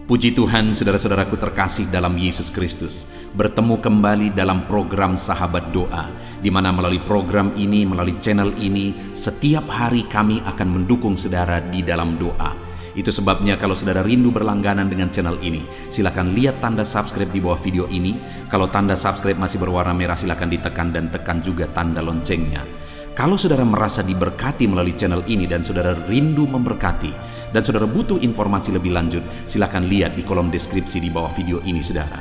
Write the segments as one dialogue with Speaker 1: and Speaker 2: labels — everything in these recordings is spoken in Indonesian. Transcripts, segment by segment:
Speaker 1: Puji Tuhan, saudara-saudaraku terkasih dalam Yesus Kristus. Bertemu kembali dalam program Sahabat Doa, di mana melalui program ini, melalui channel ini, setiap hari kami akan mendukung saudara di dalam doa. Itu sebabnya kalau saudara rindu berlangganan dengan channel ini, silakan lihat tanda subscribe di bawah video ini. Kalau tanda subscribe masih berwarna merah, silakan ditekan dan tekan juga tanda loncengnya. Kalau saudara merasa diberkati melalui channel ini dan saudara rindu memberkati, dan saudara butuh informasi lebih lanjut, silakan lihat di kolom deskripsi di bawah video ini, saudara.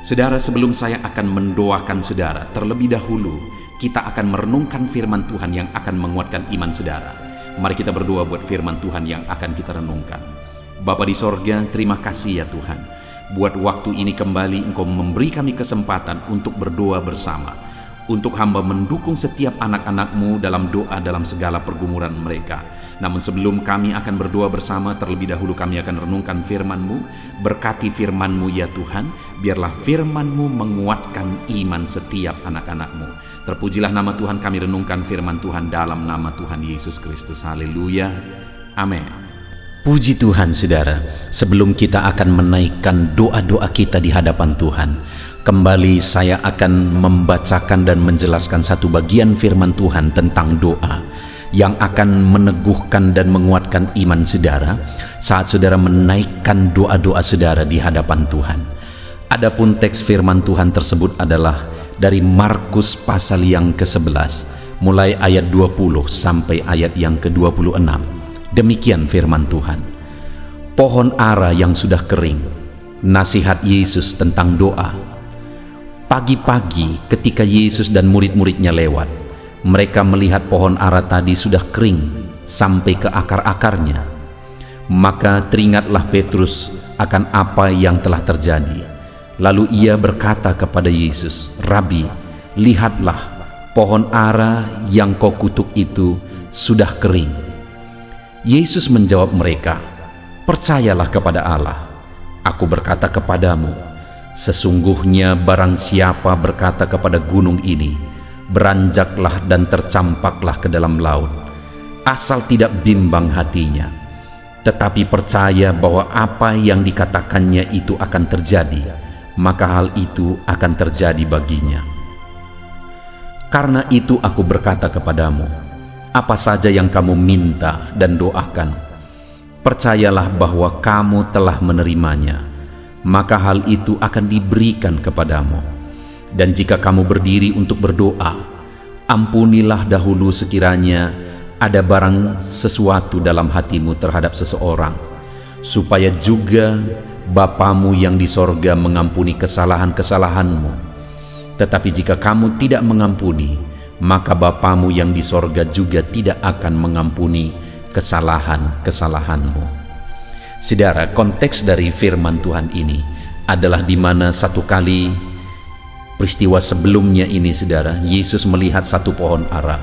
Speaker 1: Saudara, sebelum saya akan mendoakan saudara, terlebih dahulu kita akan merenungkan firman Tuhan yang akan menguatkan iman saudara. Mari kita berdoa buat firman Tuhan yang akan kita renungkan. Bapa di sorga, terima kasih ya Tuhan. Buat waktu ini kembali Engkau memberi kami kesempatan untuk berdoa bersama. Untuk hamba mendukung setiap anak-anak-Mu dalam doa dalam segala pergumulan mereka. Namun sebelum kami akan berdoa bersama, terlebih dahulu kami akan renungkan firman-Mu. Berkati firman-Mu ya Tuhan, biarlah firman-Mu menguatkan iman setiap anak-anak-Mu. Terpujilah nama Tuhan, kami renungkan firman Tuhan dalam nama Tuhan Yesus Kristus. Haleluya, amin. Puji Tuhan saudara, sebelum kita akan menaikkan doa-doa kita di hadapan Tuhan, kembali saya akan membacakan dan menjelaskan satu bagian firman Tuhan tentang doa yang akan meneguhkan dan menguatkan iman saudara saat saudara menaikkan doa-doa saudara di hadapan Tuhan. Adapun teks firman Tuhan tersebut adalah dari Markus pasal yang ke-11, mulai ayat 20 sampai ayat yang ke-26. Demikian firman Tuhan. Pohon ara yang sudah kering, nasihat Yesus tentang doa. Pagi-pagi ketika Yesus dan murid-muridnya lewat, mereka melihat pohon ara tadi sudah kering sampai ke akar-akarnya. Maka teringatlah Petrus akan apa yang telah terjadi. Lalu ia berkata kepada Yesus, "Rabi, lihatlah pohon ara yang kau kutuk itu sudah kering." Yesus menjawab mereka, "Percayalah kepada Allah. Aku berkata kepadamu, sesungguhnya barang siapa berkata kepada gunung ini, beranjaklah dan tercampaklah ke dalam laut, asal tidak bimbang hatinya, tetapi percaya bahwa apa yang dikatakannya itu akan terjadi, maka hal itu akan terjadi baginya. Karena itu aku berkata kepadamu, apa saja yang kamu minta dan doakan, percayalah bahwa kamu telah menerimanya, maka hal itu akan diberikan kepadamu. Dan jika kamu berdiri untuk berdoa, ampunilah dahulu sekiranya ada barang sesuatu dalam hatimu terhadap seseorang, supaya juga Bapamu yang di sorga mengampuni kesalahan-kesalahanmu. Tetapi jika kamu tidak mengampuni, maka Bapamu yang di sorga juga tidak akan mengampuni kesalahan-kesalahanmu." Saudara, konteks dari firman Tuhan ini adalah di mana satu kali peristiwa sebelumnya ini, saudara, Yesus melihat satu pohon ara.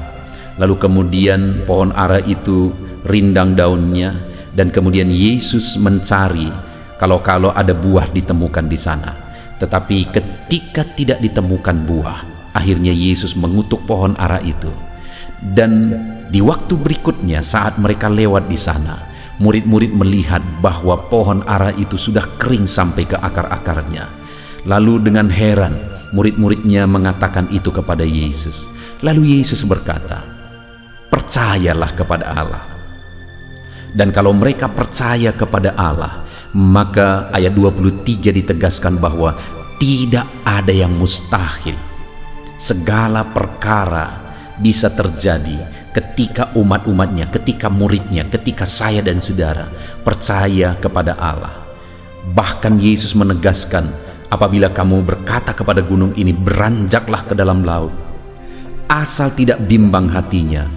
Speaker 1: Lalu kemudian pohon ara itu rindang daunnya, dan kemudian Yesus mencari kalau ada buah ditemukan di sana. Tetapi ketika tidak ditemukan buah, akhirnya Yesus mengutuk pohon ara itu. Dan di waktu berikutnya saat mereka lewat di sana, murid-murid melihat bahwa pohon ara itu sudah kering sampai ke akar-akarnya. Lalu dengan heran, murid-muridnya mengatakan itu kepada Yesus. Lalu Yesus berkata, "Percayalah kepada Allah." Dan kalau mereka percaya kepada Allah, maka ayat 23 ditegaskan bahwa tidak ada yang mustahil. Segala perkara bisa terjadi ketika umat-umatnya, ketika muridnya, ketika saya dan saudara percaya kepada Allah. Bahkan Yesus menegaskan, apabila kamu berkata kepada gunung ini, beranjaklah ke dalam laut, asal tidak bimbang hatinya,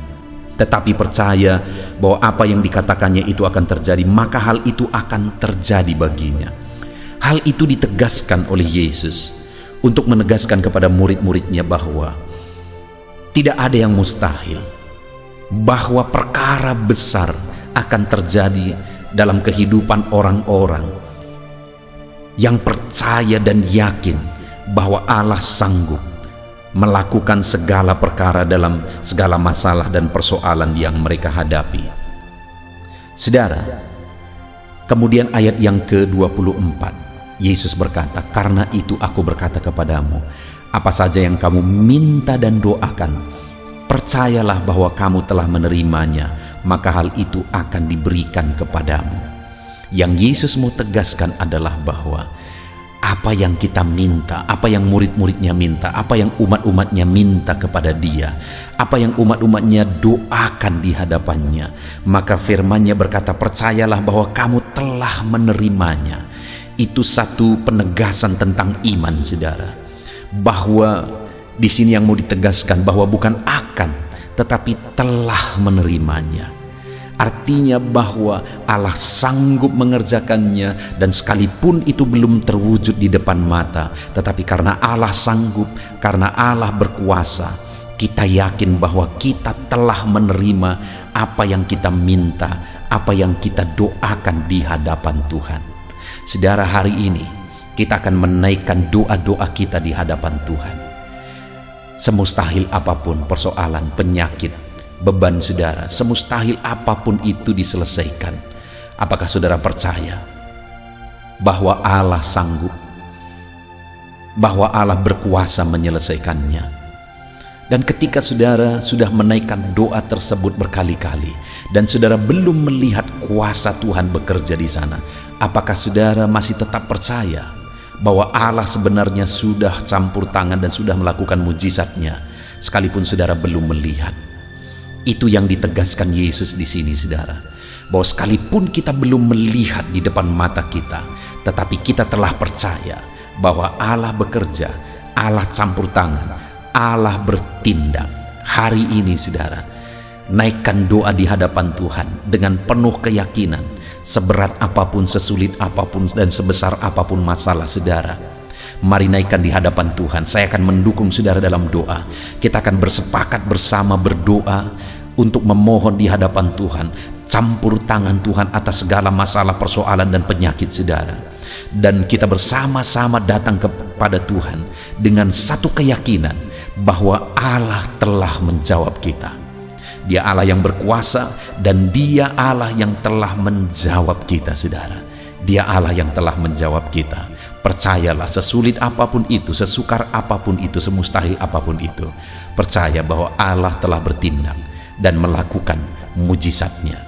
Speaker 1: tetapi percaya bahwa apa yang dikatakannya itu akan terjadi, maka hal itu akan terjadi baginya. Hal itu ditegaskan oleh Yesus untuk menegaskan kepada murid-muridnya bahwa tidak ada yang mustahil, bahwa perkara besar akan terjadi dalam kehidupan orang-orang yang percaya dan yakin bahwa Allah sanggup melakukan segala perkara dalam segala masalah dan persoalan yang mereka hadapi. Saudara, Kemudian ayat yang ke-24, Yesus berkata, "Karena itu aku berkata kepadamu, apa saja yang kamu minta dan doakan, percayalah bahwa kamu telah menerimanya, maka hal itu akan diberikan kepadamu." Yang Yesus mau tegaskan adalah bahwa apa yang kita minta, apa yang murid-muridnya minta, apa yang umat-umatnya minta kepada Dia, apa yang umat-umatnya doakan di hadapannya, maka firman-Nya berkata, percayalah bahwa kamu telah menerimanya. Itu satu penegasan tentang iman, saudara. Bahwa di sini yang mau ditegaskan bahwa bukan akan, tetapi telah menerimanya. Artinya bahwa Allah sanggup mengerjakannya, dan sekalipun itu belum terwujud di depan mata, tetapi karena Allah sanggup, karena Allah berkuasa, kita yakin bahwa kita telah menerima apa yang kita minta, apa yang kita doakan di hadapan Tuhan. Saudara, hari ini kita akan menaikkan doa-doa kita di hadapan Tuhan. Semustahil apapun persoalan, penyakit, beban saudara, semustahil apapun itu diselesaikan. Apakah saudara percaya bahwa Allah sanggup, bahwa Allah berkuasa menyelesaikannya? Dan ketika saudara sudah menaikkan doa tersebut berkali-kali dan saudara belum melihat kuasa Tuhan bekerja di sana, apakah saudara masih tetap percaya bahwa Allah sebenarnya sudah campur tangan dan sudah melakukan mujizatnya sekalipun saudara belum melihat? Itu yang ditegaskan Yesus di sini, saudara. Bahwa sekalipun kita belum melihat di depan mata kita, tetapi kita telah percaya bahwa Allah bekerja, Allah campur tangan, Allah bertindak. Hari ini, saudara, naikkan doa di hadapan Tuhan dengan penuh keyakinan. Seberat apapun, sesulit apapun, dan sebesar apapun masalah saudara, mari naikkan di hadapan Tuhan. Saya akan mendukung saudara dalam doa. Kita akan bersepakat bersama berdoa untuk memohon di hadapan Tuhan campur tangan Tuhan atas segala masalah, persoalan, dan penyakit saudara. Dan kita bersama-sama datang kepada Tuhan dengan satu keyakinan bahwa Allah telah menjawab kita. Dia Allah yang berkuasa, dan Dia Allah yang telah menjawab kita, saudara. Dia Allah yang telah menjawab kita. Percayalah, sesulit apapun itu, sesukar apapun itu, semustahil apapun itu, percaya bahwa Allah telah bertindak dan melakukan mujizatnya.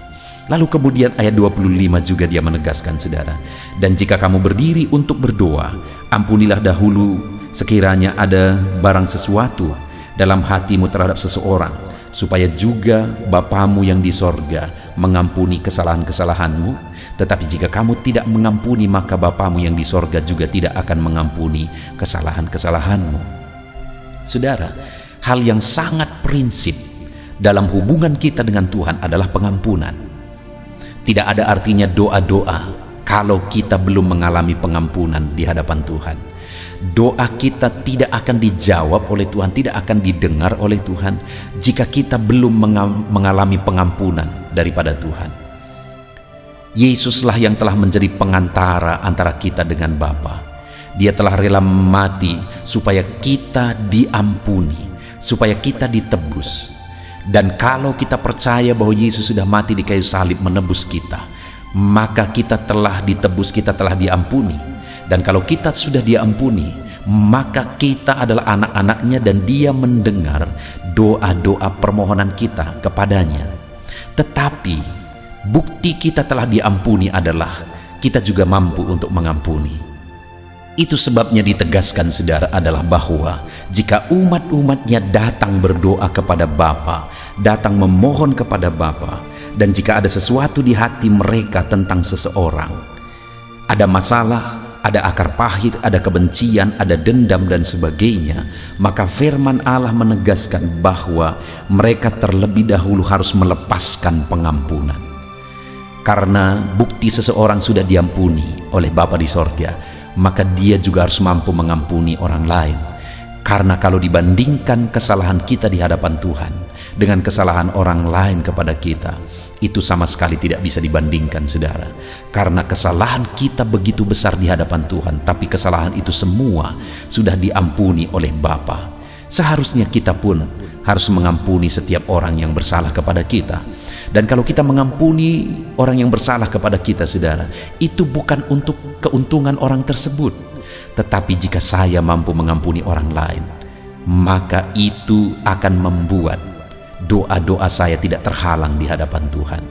Speaker 1: Lalu kemudian ayat 25 juga dia menegaskan, saudara, dan jika kamu berdiri untuk berdoa, ampunilah dahulu sekiranya ada barang sesuatu dalam hatimu terhadap seseorang, supaya juga Bapamu yang di sorga mengampuni kesalahan-kesalahanmu. Tetapi jika kamu tidak mengampuni, maka Bapamu yang di sorga juga tidak akan mengampuni kesalahan-kesalahanmu. Saudara, hal yang sangat prinsip dalam hubungan kita dengan Tuhan adalah pengampunan. Tidak ada artinya doa-doa kalau kita belum mengalami pengampunan di hadapan Tuhan. Doa kita tidak akan dijawab oleh Tuhan, tidak akan didengar oleh Tuhan jika kita belum mengalami pengampunan daripada Tuhan. Yesuslah yang telah menjadi pengantara antara kita dengan Bapa. Dia telah rela mati supaya kita diampuni, supaya kita ditebus. Dan kalau kita percaya bahwa Yesus sudah mati di kayu salib menebus kita, maka kita telah ditebus, kita telah diampuni. Dan kalau kita sudah diampuni, maka kita adalah anak-anaknya, dan Dia mendengar doa-doa permohonan kita kepadanya. Tetapi bukti kita telah diampuni adalah kita juga mampu untuk mengampuni. Itu sebabnya ditegaskan, saudara, adalah bahwa jika umat-umatnya datang berdoa kepada Bapa, datang memohon kepada Bapa, dan jika ada sesuatu di hati mereka tentang seseorang, ada masalah, ada akar pahit, ada kebencian, ada dendam, dan sebagainya, maka firman Allah menegaskan bahwa mereka terlebih dahulu harus melepaskan pengampunan. Karena bukti seseorang sudah diampuni oleh Bapa di sorga, maka dia juga harus mampu mengampuni orang lain. Karena kalau dibandingkan kesalahan kita di hadapan Tuhan dengan kesalahan orang lain kepada kita, itu sama sekali tidak bisa dibandingkan, saudara. Karena kesalahan kita begitu besar di hadapan Tuhan, tapi kesalahan itu semua sudah diampuni oleh Bapa. Seharusnya kita pun harus mengampuni setiap orang yang bersalah kepada kita. Dan kalau kita mengampuni orang yang bersalah kepada kita, saudara, itu bukan untuk keuntungan orang tersebut. Tetapi jika saya mampu mengampuni orang lain, maka itu akan membuat doa-doa saya tidak terhalang di hadapan Tuhan.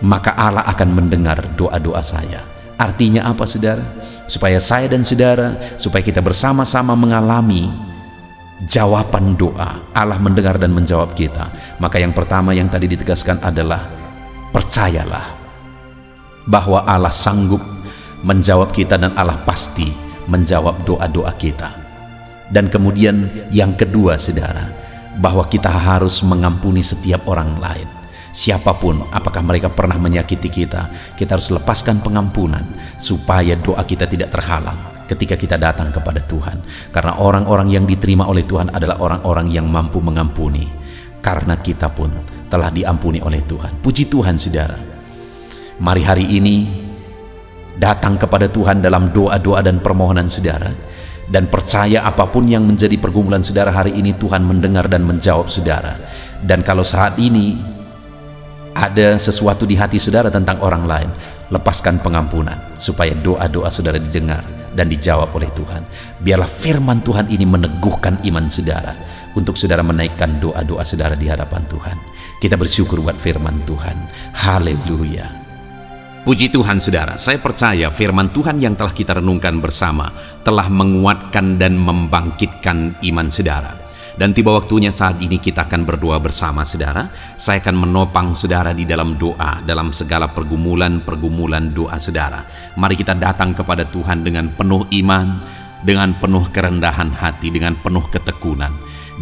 Speaker 1: Maka Allah akan mendengar doa-doa saya. Artinya apa, saudara? Supaya saya dan saudara, supaya kita bersama-sama mengalami jawaban doa, Allah mendengar dan menjawab kita. Maka yang pertama yang tadi ditegaskan adalah percayalah bahwa Allah sanggup menjawab kita dan Allah pasti menjawab doa-doa kita. Dan kemudian yang kedua, saudara, bahwa kita harus mengampuni setiap orang lain. Siapapun, apakah mereka pernah menyakiti kita, kita harus lepaskan pengampunan supaya doa kita tidak terhalang ketika kita datang kepada Tuhan. Karena orang-orang yang diterima oleh Tuhan adalah orang-orang yang mampu mengampuni. Karena kita pun telah diampuni oleh Tuhan. Puji Tuhan, saudara. Mari hari ini datang kepada Tuhan dalam doa-doa dan permohonan saudara. Dan percaya apapun yang menjadi pergumulan saudara hari ini, Tuhan mendengar dan menjawab saudara. Dan kalau saat ini ada sesuatu di hati saudara tentang orang lain, lepaskan pengampunan supaya doa-doa saudara didengar dan dijawab oleh Tuhan. Biarlah firman Tuhan ini meneguhkan iman saudara untuk saudara menaikkan doa-doa saudara di hadapan Tuhan. Kita bersyukur buat firman Tuhan. Haleluya. Puji Tuhan, saudara. Saya percaya firman Tuhan yang telah kita renungkan bersama telah menguatkan dan membangkitkan iman saudara. Dan tiba waktunya saat ini kita akan berdoa bersama, saudara. Saya akan menopang saudara di dalam doa, dalam segala pergumulan doa saudara. Mari kita datang kepada Tuhan dengan penuh iman, dengan penuh kerendahan hati, dengan penuh ketekunan.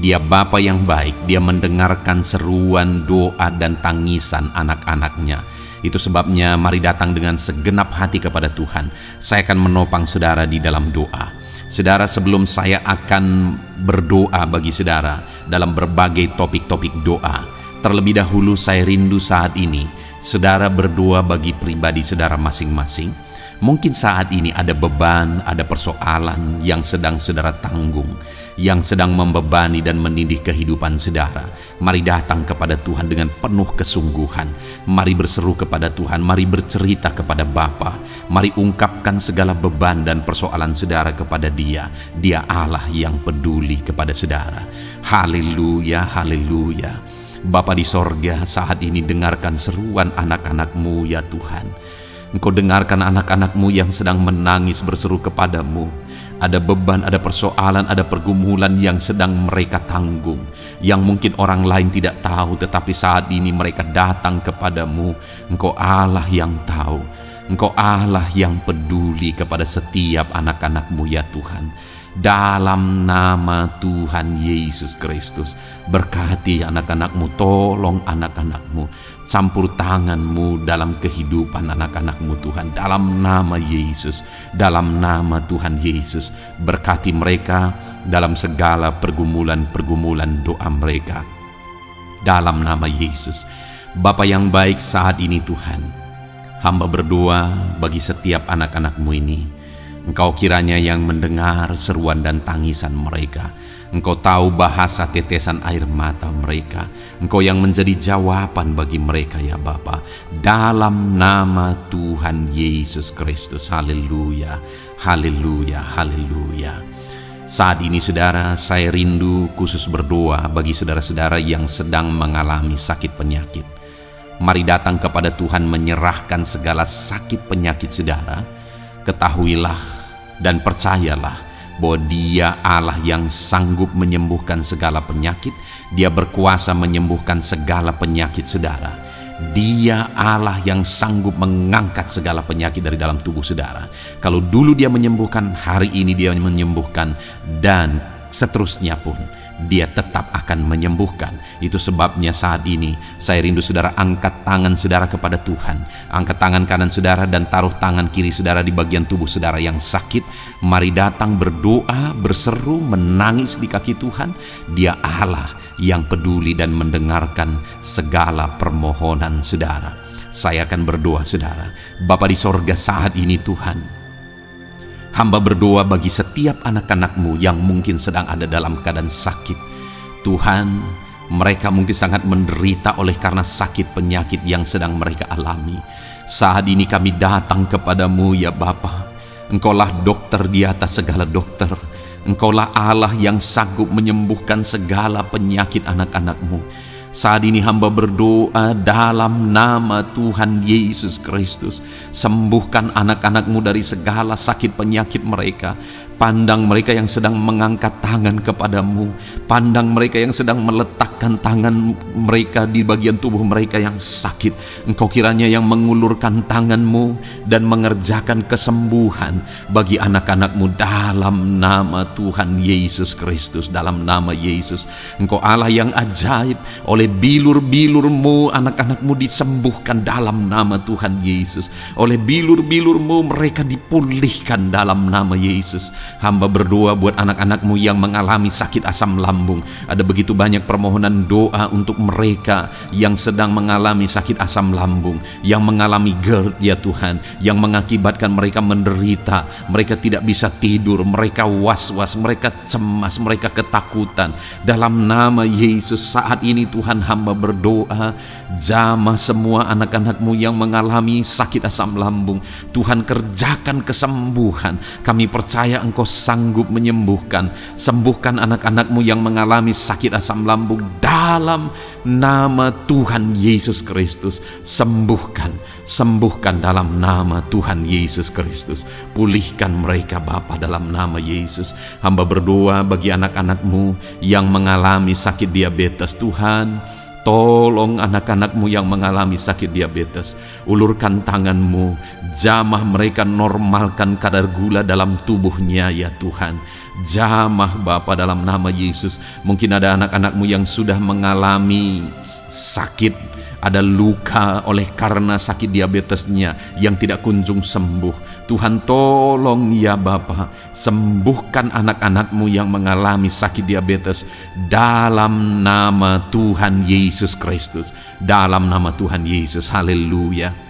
Speaker 1: Dia Bapa yang baik, Dia mendengarkan seruan doa dan tangisan anak-anaknya. Itu sebabnya mari datang dengan segenap hati kepada Tuhan. Saya akan menopang saudara di dalam doa. Saudara, sebelum saya akan berdoa bagi saudara dalam berbagai topik-topik doa, terlebih dahulu saya rindu saat ini saudara berdoa bagi pribadi saudara masing-masing. Mungkin saat ini ada beban, ada persoalan yang sedang saudara tanggung, yang sedang membebani dan menindih kehidupan saudara. Mari datang kepada Tuhan dengan penuh kesungguhan. Mari berseru kepada Tuhan, mari bercerita kepada Bapa. Mari ungkapkan segala beban dan persoalan saudara kepada Dia. Dia Allah yang peduli kepada saudara. Haleluya, haleluya. Bapa di sorga, saat ini dengarkan seruan anak-anak-Mu ya Tuhan. Engkau dengarkan anak-anak-Mu yang sedang menangis berseru kepadamu. Ada beban, ada persoalan, ada pergumulan yang sedang mereka tanggung, yang mungkin orang lain tidak tahu, tetapi saat ini mereka datang kepadamu. Engkau Allah yang tahu, Engkau Allah yang peduli kepada setiap anak-anak-Mu ya Tuhan. Dalam nama Tuhan Yesus Kristus, berkati anak-anak-Mu, tolong anak-anak-Mu, campur tangan-Mu dalam kehidupan anak-anak-Mu Tuhan. Dalam nama Yesus, dalam nama Tuhan Yesus, berkati mereka dalam segala pergumulan-pergumulan doa mereka. Dalam nama Yesus, Bapa yang baik, saat ini Tuhan, hamba berdoa bagi setiap anak-anak-Mu ini. Engkau kiranya yang mendengar seruan dan tangisan mereka. Engkau tahu bahasa tetesan air mata mereka. Engkau yang menjadi jawaban bagi mereka ya Bapa. Dalam nama Tuhan Yesus Kristus. Haleluya, haleluya, haleluya. Saat ini saudara, saya rindu khusus berdoa bagi saudara-saudara yang sedang mengalami sakit penyakit. Mari datang kepada Tuhan menyerahkan segala sakit penyakit saudara. Ketahuilah dan percayalah bahwa Dia Allah yang sanggup menyembuhkan segala penyakit. Dia berkuasa menyembuhkan segala penyakit saudara. Dia Allah yang sanggup mengangkat segala penyakit dari dalam tubuh saudara. Kalau dulu Dia menyembuhkan, hari ini Dia menyembuhkan, dan seterusnya pun Dia tetap akan menyembuhkan. Itu sebabnya saat ini saya rindu saudara angkat tangan saudara kepada Tuhan. Angkat tangan kanan saudara dan taruh tangan kiri saudara di bagian tubuh saudara yang sakit. Mari datang berdoa, berseru, menangis di kaki Tuhan. Dia Allah yang peduli dan mendengarkan segala permohonan saudara. Saya akan berdoa saudara. Bapa di sorga, saat ini Tuhan, Hamba berdoa bagi setiap anak-anak-Mu yang mungkin sedang ada dalam keadaan sakit. Tuhan, mereka mungkin sangat menderita oleh karena sakit penyakit yang sedang mereka alami. Saat ini kami datang kepadamu ya Bapa. Engkaulah dokter di atas segala dokter. Engkaulah Allah yang sanggup menyembuhkan segala penyakit anak-anak-Mu. Saat ini hamba berdoa dalam nama Tuhan Yesus Kristus. Sembuhkan anak-anak-Mu dari segala sakit penyakit mereka. Pandang mereka yang sedang mengangkat tangan kepadamu. Pandang mereka yang sedang meletakkan tangan mereka di bagian tubuh mereka yang sakit. Engkau kiranya yang mengulurkan tangan-Mu dan mengerjakan kesembuhan bagi anak-anak-Mu dalam nama Tuhan Yesus Kristus. Dalam nama Yesus, Engkau Allah yang ajaib. Oleh bilur-bilur-Mu anak-anak-Mu disembuhkan dalam nama Tuhan Yesus. Oleh bilur-bilur-Mu mereka dipulihkan dalam nama Yesus. Hamba berdoa buat anak-anak-Mu yang mengalami sakit asam lambung. Ada begitu banyak permohonan doa untuk mereka yang sedang mengalami sakit asam lambung, yang mengalami GERD ya Tuhan, yang mengakibatkan mereka menderita, mereka tidak bisa tidur, mereka was-was, mereka cemas, mereka ketakutan. Dalam nama Yesus saat ini Tuhan, hamba berdoa, jamah semua anak-anak-Mu yang mengalami sakit asam lambung. Tuhan, kerjakan kesembuhan. Kami percaya Engkau sanggup menyembuhkan. Sembuhkan anak-anak-Mu yang mengalami sakit asam lambung dalam nama Tuhan Yesus Kristus. Sembuhkan dalam nama Tuhan Yesus Kristus. Pulihkan mereka Bapa dalam nama Yesus. Hamba berdoa bagi anak-anak-Mu yang mengalami sakit diabetes. Tuhan, tolong anak-anak-Mu yang mengalami sakit diabetes. Ulurkan tangan-Mu, jamah mereka, normalkan kadar gula dalam tubuhnya ya Tuhan. Jamah Bapa dalam nama Yesus. Mungkin ada anak-anak-Mu yang sudah mengalami sakit, ada luka oleh karena sakit diabetesnya yang tidak kunjung sembuh. Tuhan, tolong ya Bapa, sembuhkan anak-anak-Mu yang mengalami sakit diabetes dalam nama Tuhan Yesus Kristus. Dalam nama Tuhan Yesus, haleluya.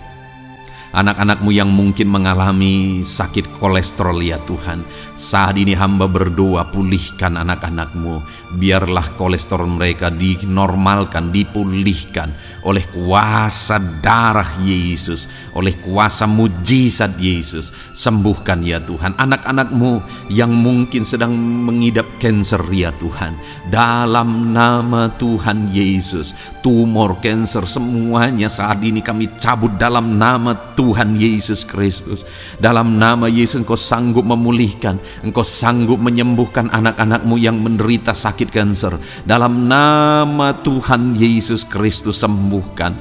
Speaker 1: Anak-anak-Mu yang mungkin mengalami sakit kolesterol ya Tuhan, saat ini hamba berdoa, pulihkan anak-anak-Mu. Biarlah kolesterol mereka dinormalkan, dipulihkan oleh kuasa darah Yesus, oleh kuasa mujizat Yesus. Sembuhkan ya Tuhan anak-anak-Mu yang mungkin sedang mengidap kanker ya Tuhan. Dalam nama Tuhan Yesus, tumor, kanker, semuanya saat ini kami cabut dalam nama Tuhan Yesus Kristus. Dalam nama Yesus, Engkau sanggup memulihkan, Engkau sanggup menyembuhkan anak-anak-Mu yang menderita sakit kanker. Dalam nama Tuhan Yesus Kristus, sembuhkan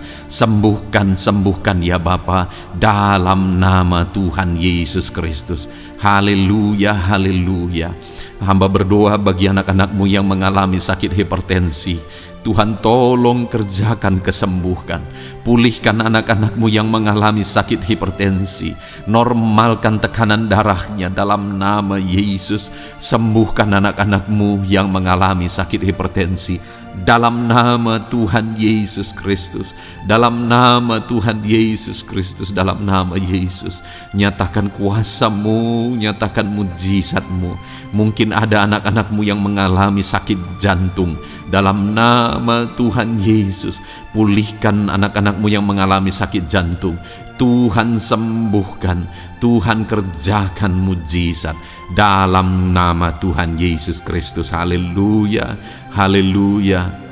Speaker 1: ya Bapa. Dalam nama Tuhan Yesus Kristus. Haleluya, haleluya. Hamba berdoa bagi anak-anak-Mu yang mengalami sakit hipertensi. Tuhan, tolong kerjakan kesembuhan. Pulihkan anak-anak-Mu yang mengalami sakit hipertensi. Normalkan tekanan darahnya dalam nama Yesus. Sembuhkan anak-anak-Mu yang mengalami sakit hipertensi. Dalam nama Tuhan Yesus Kristus. Dalam nama Tuhan Yesus Kristus. Dalam nama Yesus. Nyatakan kuasa-Mu, nyatakan mujizat-Mu. Mungkin ada anak-anak-Mu yang mengalami sakit jantung. Dalam nama Tuhan Yesus, pulihkan anak-anak-Mu yang mengalami sakit jantung. Tuhan sembuhkan, Tuhan kerjakan mujizat dalam nama Tuhan Yesus Kristus. Haleluya, haleluya.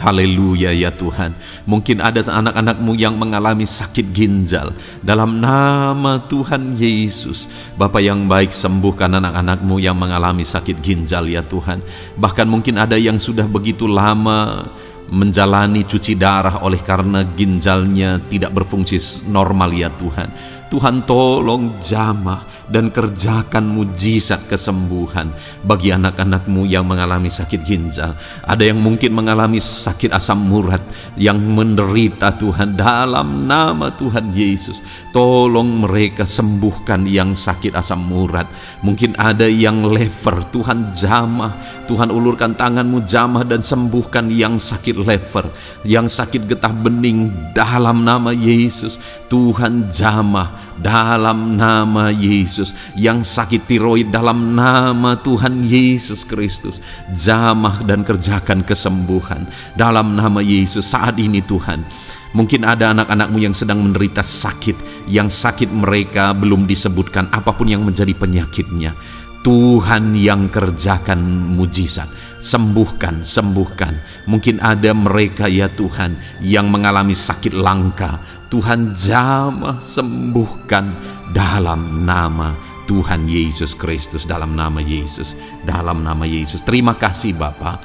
Speaker 1: Haleluya ya Tuhan. Mungkin ada anak-anak-Mu yang mengalami sakit ginjal. Dalam nama Tuhan Yesus, Bapa yang baik, sembuhkan anak-anak-Mu yang mengalami sakit ginjal ya Tuhan. Bahkan mungkin ada yang sudah begitu lama menjalani cuci darah oleh karena ginjalnya tidak berfungsi normal ya Tuhan. Tuhan, tolong jamah dan kerjakan mujizat kesembuhan bagi anak-anak-Mu yang mengalami sakit ginjal. Ada yang mungkin mengalami sakit asam urat yang menderita Tuhan. Dalam nama Tuhan Yesus, tolong mereka sembuhkan yang sakit asam urat. Mungkin ada yang lever, Tuhan jamah. Tuhan, ulurkan tangan-Mu, jamah dan sembuhkan yang sakit lever, yang sakit getah bening dalam nama Yesus. Tuhan jamah, dalam nama Yesus. Yang sakit tiroid dalam nama Tuhan Yesus Kristus, jamah dan kerjakan kesembuhan dalam nama Yesus saat ini Tuhan. Mungkin ada anak-anakmu yang sedang menderita sakit, yang sakit mereka belum disebutkan apapun yang menjadi penyakitnya. Tuhan yang kerjakan mujizat, sembuhkan, sembuhkan. Mungkin ada mereka ya Tuhan yang mengalami sakit langka, Tuhan jamah sembuhkan dalam nama Tuhan Yesus Kristus, dalam nama Yesus, dalam nama Yesus. Terima kasih Bapa.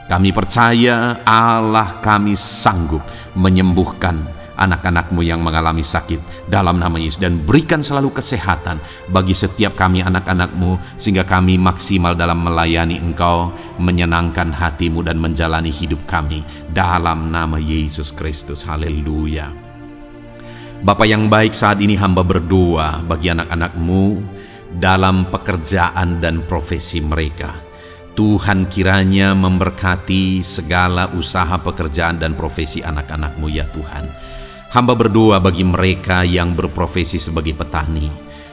Speaker 1: Kami percaya Allah kami sanggup menyembuhkan anak-anakmu yang mengalami sakit dalam nama Yesus, dan berikan selalu kesehatan bagi setiap kami anak-anakmu, sehingga kami maksimal dalam melayani Engkau, menyenangkan hatimu dan menjalani hidup kami dalam nama Yesus Kristus. Haleluya. Bapa yang baik, saat ini hamba berdoa bagi anak-anakmu dalam pekerjaan dan profesi mereka. Tuhan kiranya memberkati segala usaha pekerjaan dan profesi anak-anakmu ya Tuhan. Hamba berdoa bagi mereka yang berprofesi sebagai petani.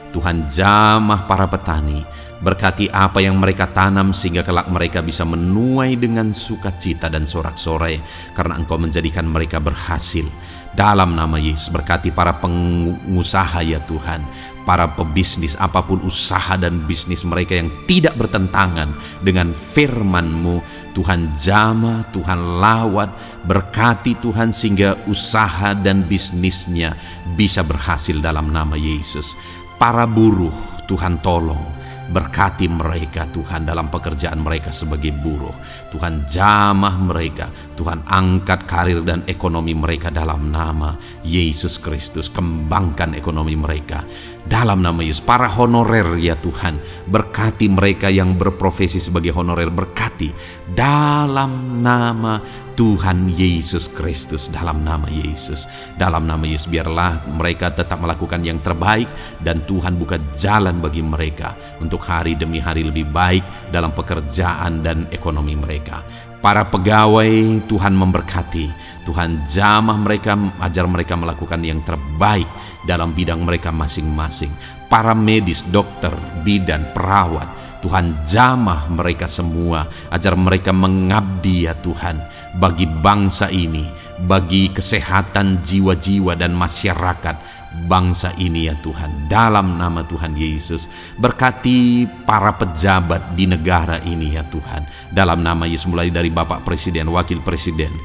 Speaker 1: Tuhan jamah para petani, berkati apa yang mereka tanam sehingga kelak mereka bisa menuai dengan sukacita dan sorak-sorai karena Engkau menjadikan mereka berhasil. Dalam nama Yesus, berkati para pengusaha ya Tuhan, para pebisnis, apapun usaha dan bisnis mereka yang tidak bertentangan dengan firman-Mu. Tuhan jamah, Tuhan lawat, berkati Tuhan sehingga usaha dan bisnisnya bisa berhasil dalam nama Yesus. Para buruh, Tuhan tolong, berkati mereka Tuhan dalam pekerjaan mereka sebagai buruh. Tuhan jamah mereka, Tuhan angkat karir dan ekonomi mereka dalam nama Yesus Kristus. Kembangkan ekonomi mereka dalam nama Yesus. Para honorer ya Tuhan, berkati mereka yang berprofesi sebagai honorer, berkati dalam nama Tuhan Yesus Kristus, dalam nama Yesus, dalam nama Yesus. Biarlah mereka tetap melakukan yang terbaik, dan Tuhan buka jalan bagi mereka untuk hari demi hari lebih baik dalam pekerjaan dan ekonomi mereka. Para pegawai Tuhan memberkati, Tuhan jamah mereka, ajar mereka melakukan yang terbaik dalam bidang mereka masing-masing. Para medis, dokter, bidan, perawat, Tuhan jamah mereka semua, ajar mereka mengabdi ya Tuhan bagi bangsa ini, bagi kesehatan jiwa-jiwa dan masyarakat bangsa ini ya Tuhan, dalam nama Tuhan Yesus. Berkati para pejabat di negara ini ya Tuhan, dalam nama Yesus, mulai dari Bapak Presiden, Wakil Presiden,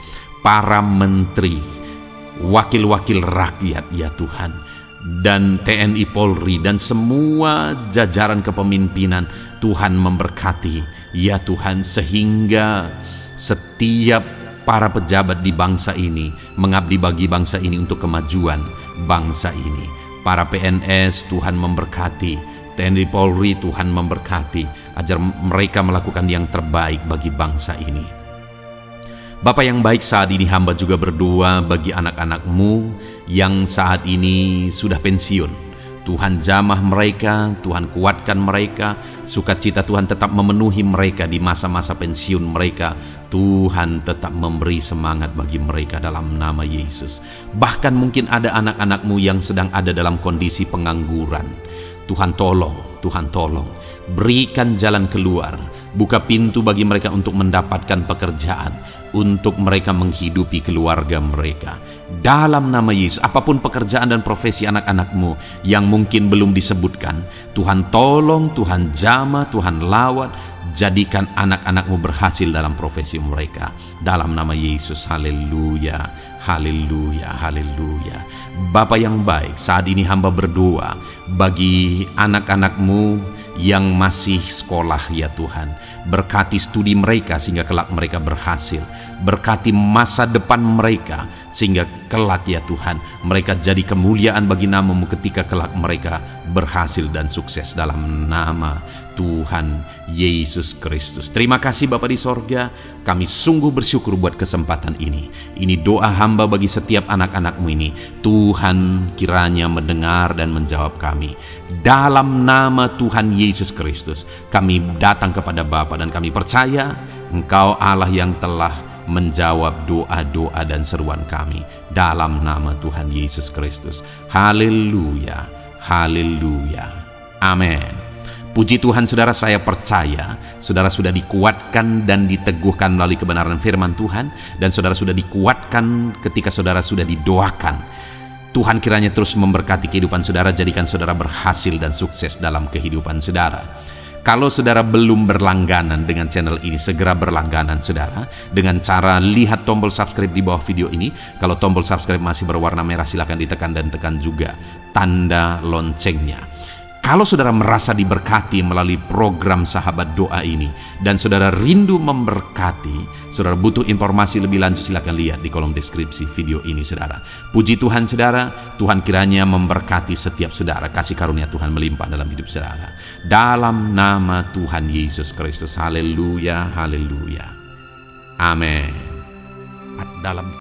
Speaker 1: para menteri, wakil-wakil rakyat ya Tuhan, dan TNI Polri dan semua jajaran kepemimpinan. Tuhan memberkati ya Tuhan, sehingga setiap para pejabat di bangsa ini mengabdi bagi bangsa ini untuk kemajuan bangsa ini. Para PNS Tuhan memberkati, TNI Polri Tuhan memberkati, ajar mereka melakukan yang terbaik bagi bangsa ini. Bapa yang baik, saat ini hamba juga berdoa bagi anak-anakmu yang saat ini sudah pensiun. Tuhan jamah mereka, Tuhan kuatkan mereka, sukacita Tuhan tetap memenuhi mereka di masa-masa pensiun mereka. Tuhan tetap memberi semangat bagi mereka dalam nama Yesus. Bahkan mungkin ada anak-anakmu yang sedang ada dalam kondisi pengangguran. Tuhan tolong, Tuhan tolong, berikan jalan keluar, buka pintu bagi mereka untuk mendapatkan pekerjaan, untuk mereka menghidupi keluarga mereka. Dalam nama Yesus, apapun pekerjaan dan profesi anak-anakmu yang mungkin belum disebutkan, Tuhan tolong, Tuhan jamah, Tuhan lawat, jadikan anak-anakmu berhasil dalam profesi mereka. Dalam nama Yesus, haleluya, haleluya, haleluya. Bapa yang baik, saat ini hamba berdoa bagi anak-anakmu yang masih sekolah ya Tuhan. Berkati studi mereka sehingga kelak mereka berhasil. Berkati masa depan mereka sehingga kelak ya Tuhan mereka jadi kemuliaan bagi nama-Mu ketika kelak mereka berhasil dan sukses dalam nama Tuhan Yesus Kristus. Terima kasih Bapa di sorga, kami sungguh bersyukur buat kesempatan ini. Ini doa hamba bagi setiap anak-anak-Mu ini. Tuhan kiranya mendengar dan menjawab kami. Dalam nama Tuhan Yesus Kristus kami datang kepada Bapa dan kami percaya Engkau Allah yang telah menjawab doa-doa dan seruan kami. Dalam nama Tuhan Yesus Kristus. Haleluya, Haleluya. Amin. Puji Tuhan saudara, saya percaya saudara sudah dikuatkan dan diteguhkan melalui kebenaran firman Tuhan, dan saudara sudah dikuatkan ketika saudara sudah didoakan. Tuhan kiranya terus memberkati kehidupan saudara, jadikan saudara berhasil dan sukses dalam kehidupan saudara. Kalau saudara belum berlangganan dengan channel ini, segera berlangganan saudara dengan cara lihat tombol subscribe di bawah video ini. Kalau tombol subscribe masih berwarna merah, silakan ditekan dan tekan juga tanda loncengnya. Kalau saudara merasa diberkati melalui program Sahabat Doa ini dan saudara rindu memberkati, saudara butuh informasi lebih lanjut, silakan lihat di kolom deskripsi video ini saudara. Puji Tuhan saudara, Tuhan kiranya memberkati setiap saudara, kasih karunia Tuhan melimpah dalam hidup saudara. Dalam nama Tuhan Yesus Kristus, haleluya, haleluya. Amin. Dalam